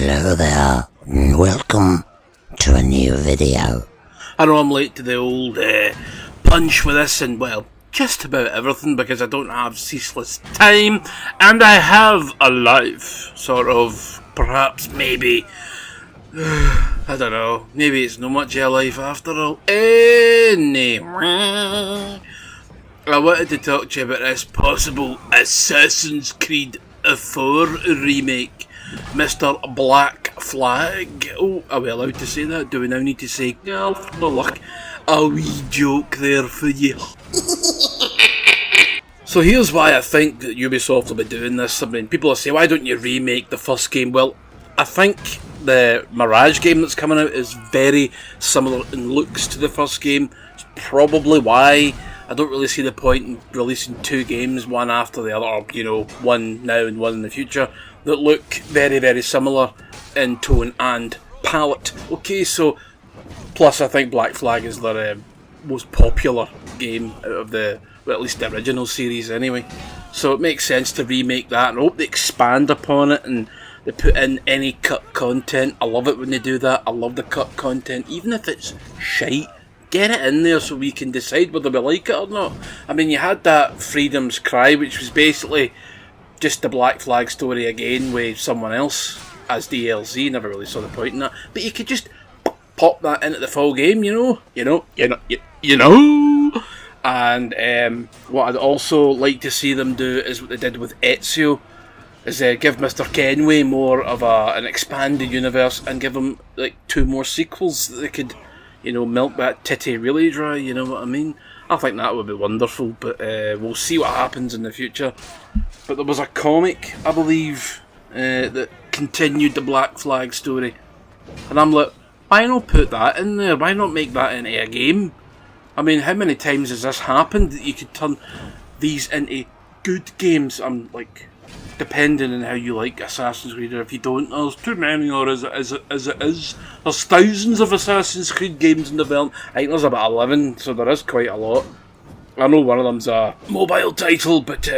Hello there, and welcome to a new video. I know I'm late to the old punch with this and, well, just about everything because I don't have ceaseless time and I have a life, sort of, perhaps, maybe. I don't know, maybe it's not much of a life after all. Anyway, I wanted to talk to you about this possible Assassin's Creed 4 remake. Mr. Black Flag. Oh, are we allowed to say that? Do we now need to say, oh, look, a wee joke there for you. So here's why I think that Ubisoft will be doing this. I mean, people will say, why don't you remake the first game? Well, I think the Mirage game that's coming out is very similar in looks to the first game. It's probably why I don't really see the point in releasing two games, one after the other, or, you know, one now and one in the future, that look very, very similar in tone and palette. Okay, so, plus I think Black Flag is their most popular game out of the, well, at least the original series anyway. So it makes sense to remake that, and I hope they expand upon it and they put in any cut content. I love it when they do that. I love the cut content, even if it's shite. Get it in there so we can decide whether we like it or not. I mean, you had that Freedom's Cry, which was basically just the Black Flag story again with someone else as DLC. Never really saw the point in that. But you could just pop that into the full game, you know. And what I'd also like to see them do is what they did with Ezio, is give Mr. Kenway more of an expanded universe and give him like 2 more sequels that they could, you know, milk that titty really dry, you know what I mean? I think that would be wonderful, but we'll see what happens in the future. But there was a comic, I believe, that continued the Black Flag story. And I'm like, why not put that in there? Why not make that into a game? I mean, how many times has this happened that you could turn these into good games? I'm like, depending on how you like Assassin's Creed, or if you don't, there's too many, or as it is. There's thousands of Assassin's Creed games in development. I think there's about 11, so there is quite a lot. I know one of them's a mobile title, but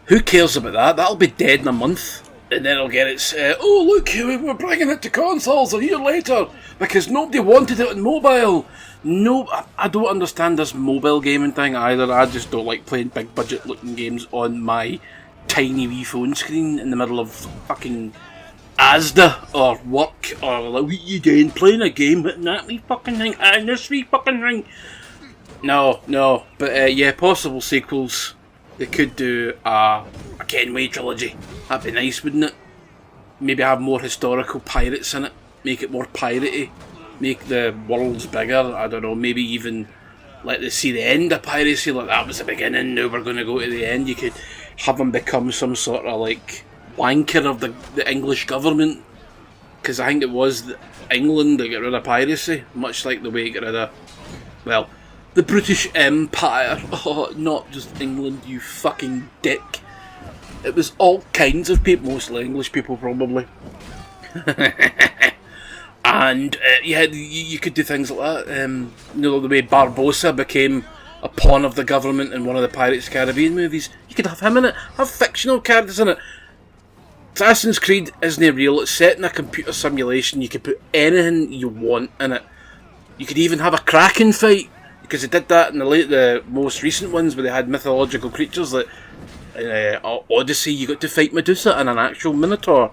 who cares about that? That'll be dead in a month, and then it'll get its, oh look, we're bringing it to consoles a year later, because nobody wanted it on mobile. No, I don't understand this mobile gaming thing either. I just don't like playing big budget looking games on my tiny wee phone screen in the middle of fucking Asda or work, or like, what you doing, playing a game, hitting that wee fucking thing, and this wee fucking thing. No, but yeah, possible sequels. They could do a Kenway trilogy. That'd be nice, wouldn't it? Maybe have more historical pirates in it, make it more piratey, make the worlds bigger, I don't know, maybe even let them see the end of piracy, like that was the beginning, now we're going to go to the end. You could have them become some sort of like wanker of the English government, because I think it was England that got rid of piracy, much like the way it got rid of, well, the British Empire. Oh, not just England, you fucking dick. It was all kinds of people, mostly English people probably. And yeah, you could do things like that. You know, the way Barbossa became a pawn of the government in one of the Pirates of the Caribbean movies. You could have him in it, have fictional characters in it. Assassin's Creed isn't real, it's set in a computer simulation. You could put anything you want in it. You could even have a Kraken fight, because they did that in the most recent ones where they had mythological creatures. Like in Odyssey, you got to fight Medusa and an actual Minotaur.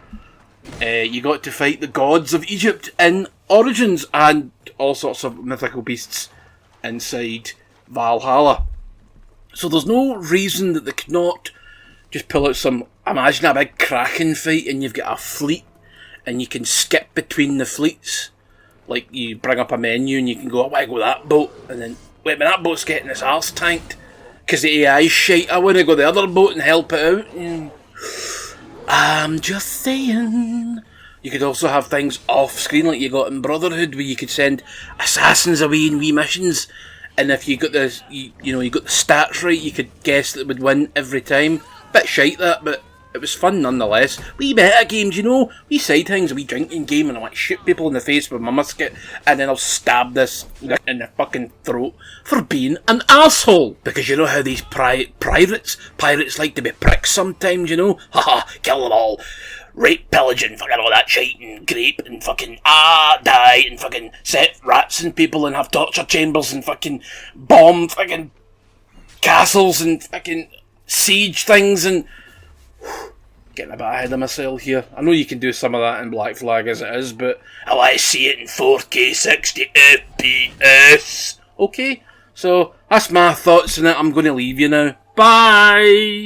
You got to fight the gods of Egypt in Origins, and all sorts of mythical beasts inside Valhalla. So there's no reason that they could not just pull out some, imagine a big Kraken fight and you've got a fleet and you can skip between the fleets. Like, you bring up a menu and you can go, I want to go that boat, and then, wait a minute, that boat's getting its arse tanked because the AI's shite, I want to go the other boat and help it out. I'm just saying. You could also have things off screen like you got in Brotherhood, where you could send assassins away in wee missions, and if you got the you got the stats right, you could guess that it would win every time. Bit shite that, but it was fun nonetheless. Wee meta games, you know, wee side things, a wee drinking game, and I want to shoot people in the face with my musket, and then I'll stab this in the fucking throat for being an arsehole. Because you know how these pirates like to be pricks sometimes, you know? Haha, kill them all. rape, pillage, and fucking all that shit, and grape, and fucking die, and fucking set rats in people, and have torture chambers, and fucking bomb fucking castles, and fucking siege things, and getting a bit ahead of myself here. I know you can do some of that in Black Flag as it is, but I want to see it in 4K 60 FPS. Okay, so that's my thoughts on it. I'm going to leave you now. Bye!